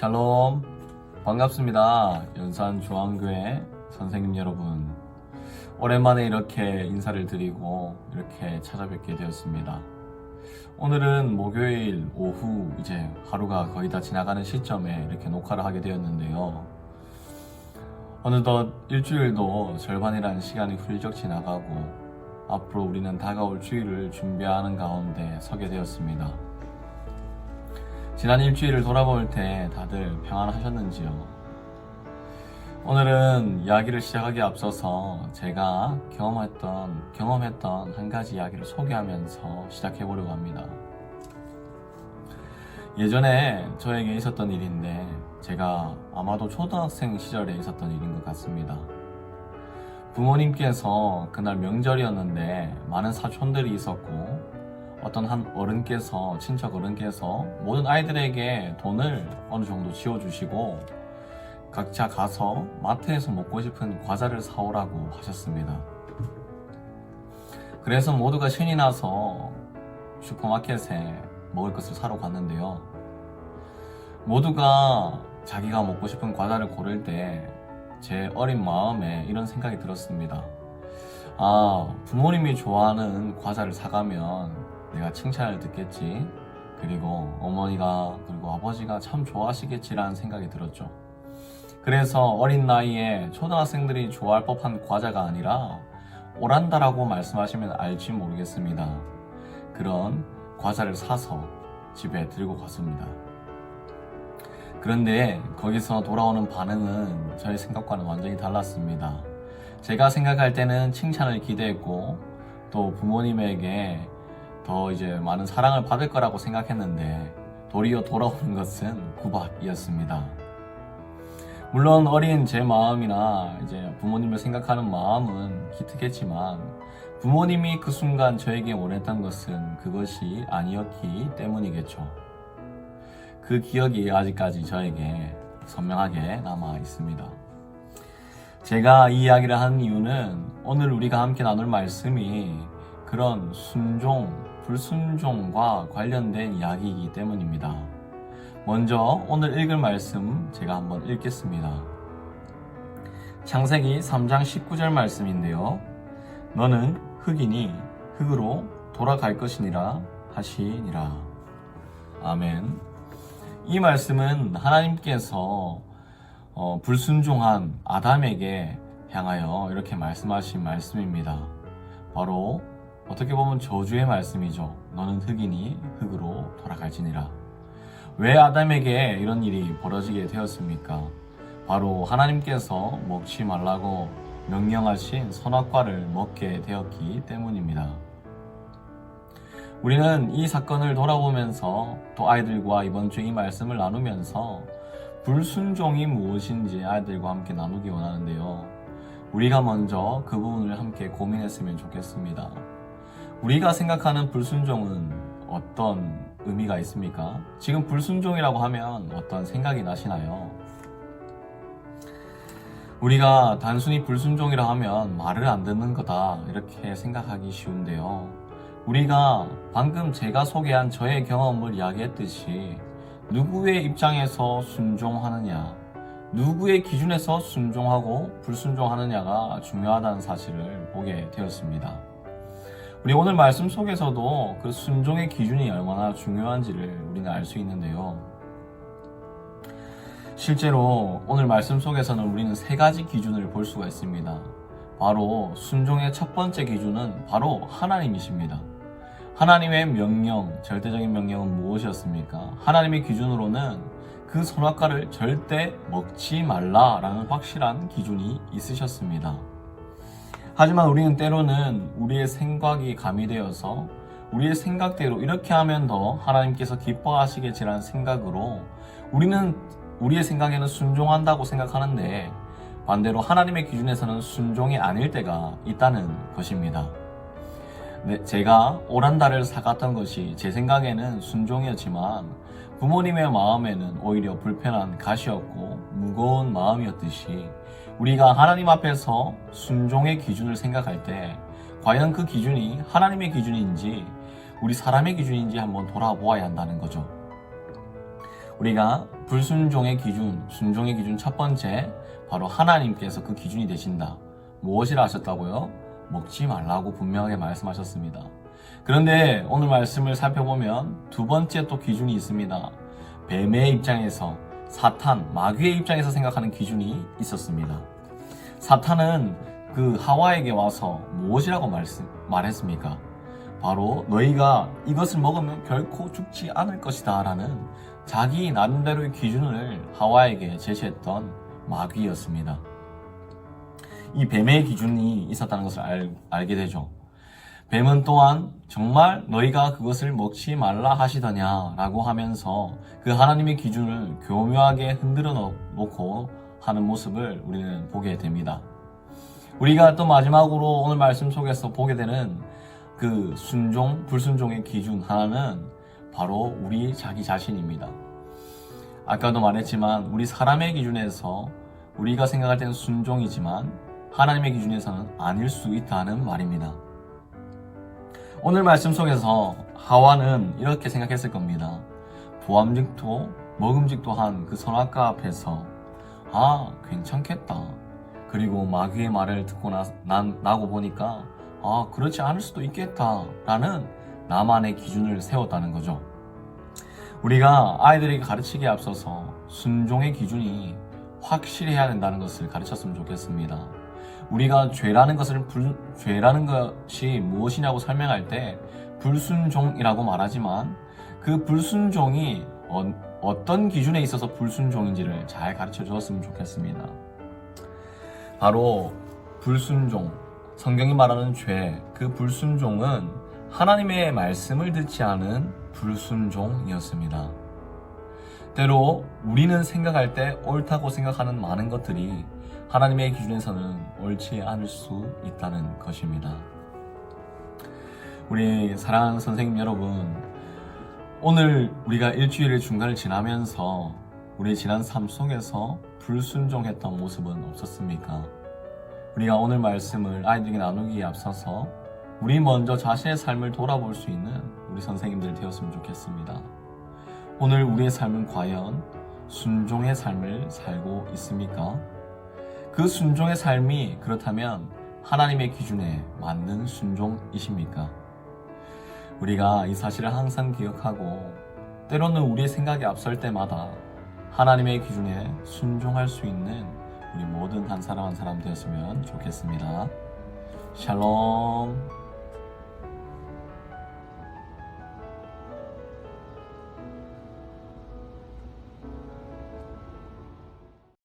샬롬, 반갑습니다. 연산중앙교회 선생님 여러분, 오랜만에 이렇게 인사를 드리고 이렇게 찾아뵙게 되었습니다. 오늘은 목요일 오후 이제 하루가 거의 다 지나가는 시점에 이렇게 녹화를 하게 되었는데요. 어느덧 일주일도 절반이라는 시간이 훌쩍 지나가고 앞으로 우리는 다가올 주일을 준비하는 가운데 서게 되었습니다. 지난 일주일을 돌아볼 때 다들 평안하셨는지요? 오늘은 이야기를 시작하기에 앞서서 제가 경험했던 한 가지 이야기를 소개하면서 시작해 보려고 합니다. 예전에 저에게 있었던 일인데 제가 아마도 초등학생 시절에 있었던 일인 것 같습니다. 부모님께서 그날 명절이었는데 많은 사촌들이 있었고 어떤 한 어른께서, 친척 어른께서 모든 아이들에게 돈을 어느 정도 지어주시고 각자 가서 마트에서 먹고 싶은 과자를 사오라고 하셨습니다. 그래서 모두가 신이 나서 슈퍼마켓에 먹을 것을 사러 갔는데요. 모두가 자기가 먹고 싶은 과자를 고를 때 제 어린 마음에 이런 생각이 들었습니다. 부모님이 좋아하는 과자를 사가면 내가 칭찬을 듣겠지, 그리고 어머니가 그리고 아버지가 참 좋아하시겠지라는 생각이 들었죠. 그래서 어린 나이에 초등학생들이 좋아할 법한 과자가 아니라 오란다라고 말씀하시면 알지 모르겠습니다. 그런 과자를 사서 집에 들고 갔습니다. 그런데 거기서 돌아오는 반응은 저의 생각과는 완전히 달랐습니다. 제가 생각할 때는 칭찬을 기대했고 또 부모님에게 더 이제 많은 사랑을 받을 거라고 생각했는데 도리어 돌아오는 것은 구박이었습니다. 물론 어린 제 마음이나 이제 부모님을 생각하는 마음은 기특했지만 부모님이 그 순간 저에게 원했던 것은 그것이 아니었기 때문이겠죠. 그 기억이 아직까지 저에게 선명하게 남아 있습니다. 제가 이 이야기를 하는 이유는 오늘 우리가 함께 나눌 말씀이 그런 순종, 불순종과 관련된 이야기이기 때문입니다. 먼저 오늘 읽을 말씀 제가 한번 읽겠습니다. 창세기 3장 19절 말씀인데요. 너는 흙이니 흙으로 돌아갈 것이니라 하시니라. 아멘. 이 말씀은 하나님께서 불순종한 아담에게 향하여 이렇게 말씀하신 말씀입니다. 바로 어떻게 보면 저주의 말씀이죠. 너는 흙이니 흙으로 돌아갈지니라. 왜 아담에게 이런 일이 벌어지게 되었습니까? 바로 하나님께서 먹지 말라고 명령하신 선악과를 먹게 되었기 때문입니다. 우리는 이 사건을 돌아보면서 또 아이들과 이번 주 이 말씀을 나누면서 불순종이 무엇인지 아이들과 함께 나누기 원하는데요. 우리가 먼저 그 부분을 함께 고민했으면 좋겠습니다. 우리가 생각하는 불순종은 어떤 의미가 있습니까? 지금 불순종이라고 하면 어떤 생각이 나시나요? 우리가 단순히 불순종이라 하면 말을 안 듣는 거다 이렇게 생각하기 쉬운데요. 우리가 방금 제가 소개한 저의 경험을 이야기했듯이 누구의 입장에서 순종하느냐, 누구의 기준에서 순종하고 불순종하느냐가 중요하다는 사실을 보게 되었습니다. 우리 오늘 말씀 속에서도 그 순종의 기준이 얼마나 중요한지를 우리는 알 수 있는데요. 실제로 오늘 말씀 속에서는 우리는 세 가지 기준을 볼 수가 있습니다. 바로 순종의 첫 번째 기준은 바로 하나님이십니다. 하나님의 명령, 절대적인 명령은 무엇이었습니까? 하나님의 기준으로는 그 선악과를 절대 먹지 말라라는 확실한 기준이 있으셨습니다. 하지만 우리는 때로는 우리의 생각이 가미되어서 우리의 생각대로 이렇게 하면 더 하나님께서 기뻐하시겠지라는 생각으로 우리는 우리의 생각에는 순종한다고 생각하는데 반대로 하나님의 기준에서는 순종이 아닐 때가 있다는 것입니다. 제가 오란다를 사갔던 것이 제 생각에는 순종이었지만 부모님의 마음에는 오히려 불편한 가시였고 무거운 마음이었듯이 우리가 하나님 앞에서 순종의 기준을 생각할 때 과연 그 기준이 하나님의 기준인지 우리 사람의 기준인지 한번 돌아보아야 한다는 거죠. 우리가 불순종의 기준, 순종의 기준 첫 번째, 바로 하나님께서 그 기준이 되신다. 무엇이라 하셨다고요? 먹지 말라고 분명하게 말씀하셨습니다. 그런데 오늘 말씀을 살펴보면 두 번째 또 기준이 있습니다. 뱀의 입장에서, 사탄, 마귀의 입장에서 생각하는 기준이 있었습니다. 사탄은 그 하와에게 와서 무엇이라고 말했습니까? 바로 너희가 이것을 먹으면 결코 죽지 않을 것이다 라는 자기 나름대로의 기준을 하와에게 제시했던 마귀였습니다. 이 뱀의 기준이 있었다는 것을 알게 되죠. 뱀은 또한 정말 너희가 그것을 먹지 말라 하시더냐 라고 하면서 그 하나님의 기준을 교묘하게 흔들어 놓고 하는 모습을 우리는 보게 됩니다. 우리가 또 마지막으로 오늘 말씀 속에서 보게 되는 그 순종, 불순종의 기준 하나는 바로 우리 자기 자신입니다. 아까도 말했지만 우리 사람의 기준에서 우리가 생각할 때는 순종이지만 하나님의 기준에서는 아닐 수 있다는 말입니다. 오늘 말씀 속에서 하와는 이렇게 생각했을 겁니다. 보암직도 먹음직도 한 그 선악과 앞에서 괜찮겠다. 그리고 마귀의 말을 듣고 나고 보니까 그렇지 않을 수도 있겠다 라는 나만의 기준을 세웠다는 거죠. 우리가 아이들에게 가르치기에 앞서서 순종의 기준이 확실해야 된다는 것을 가르쳤으면 좋겠습니다. 우리가 죄라는 것이 무엇이냐고 설명할 때 불순종이라고 말하지만 그 불순종이 어떤 기준에 있어서 불순종인지를 잘 가르쳐 주었으면 좋겠습니다. 바로 불순종, 성경이 말하는 죄, 그 불순종은 하나님의 말씀을 듣지 않은 불순종이었습니다. 때로 우리는 생각할 때 옳다고 생각하는 많은 것들이 하나님의 기준에서는 옳지 않을 수 있다는 것입니다. 우리 사랑하는 선생님 여러분, 오늘 우리가 일주일의 중간을 지나면서 우리 지난 삶 속에서 불순종했던 모습은 없었습니까? 우리가 오늘 말씀을 아이들에게 나누기에 앞서서 우리 먼저 자신의 삶을 돌아볼 수 있는 우리 선생님들 되었으면 좋겠습니다. 오늘 우리의 삶은 과연 순종의 삶을 살고 있습니까? 그 순종의 삶이 그렇다면 하나님의 기준에 맞는 순종이십니까? 우리가 이 사실을 항상 기억하고 때로는 우리의 생각이 앞설 때마다 하나님의 기준에 순종할 수 있는 우리 모든 한 사람 한 사람 되었으면 좋겠습니다. 샬롬.